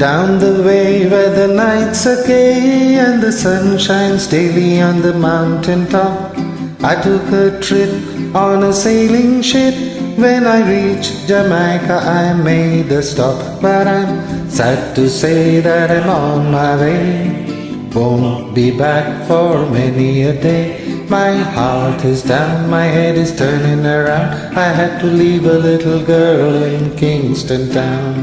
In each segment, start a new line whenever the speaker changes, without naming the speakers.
Down the way where the nights are gay and the sun shines daily on the mountain top, I took a trip on a sailing ship. When I reached Jamaica I made a stop, but I'm sad to say that I'm on my way. Won't be back for many a day. My heart is down, my head is turning around. I had to leave a little girl in Kingston town.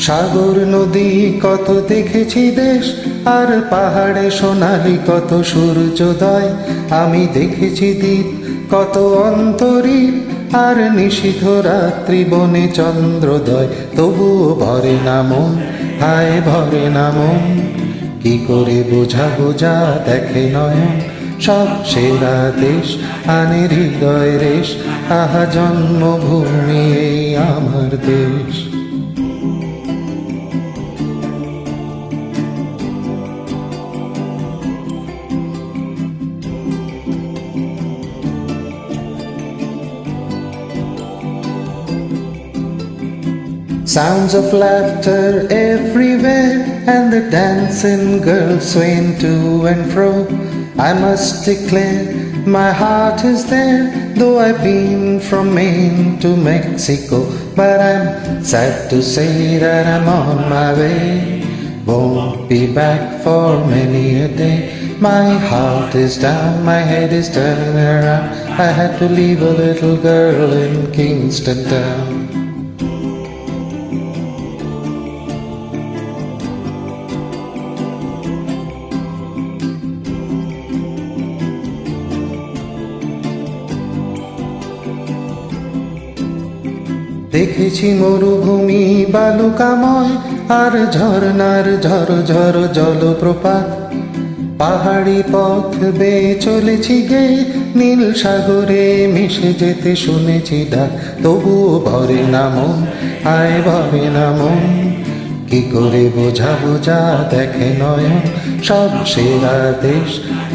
সাগর নদী কত দেখেছি দেশ, আর পাহাড়ে সোনালি কত সূর্যোদয়। আমি দেখেছি দ্বীপ কত অন্তরীপ, আর নিশীথ রাত্রি বনে চন্দ্রোদয়। তবুও ভরে না মন, হায় ভরে না মন। কি করে বোঝাবো যা দেখে নয়ন, সব সেরা দেশ আনে হৃদয় রেশ। আহা জন্মভূমি এই আমার দেশ। Sounds of laughter everywhere, and the dancing girls swaying to and fro. I must declare my heart is there, though I've been from Maine to Mexico. But I'm sad to say that I'm on my way. Won't be back for many a day. My heart is down, my head is turning around. I had to leave a little girl in Kingston town. দেখেছি মরুভূমি বালুকাময়, আর ঝরনার ঝর ঝর জলপ্রপাত। পাহাড়ি পথ বেয়ে চলেছি গে, নীল সাগরে মিশে যেতে শুনেছি ডাক। তবুও ভরে না মন, আয় ভরে না মন। কি করে বোঝাবো যা দেখে নয়ন, সব সেরা দেশ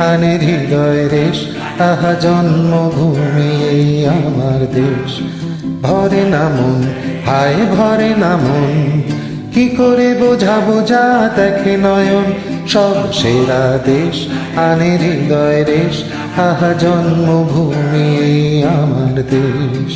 আনে হৃদয় রেশ। আহা জন্মভূমি এই আমার দেশ। ভরে না মন, হায় ভরে না মন। কি করে বোঝাবো যা দেখে নয়ন, সব সেরা দেশ আনে হৃদয় রেশ। আহা জন্মভূমি আমার দেশ।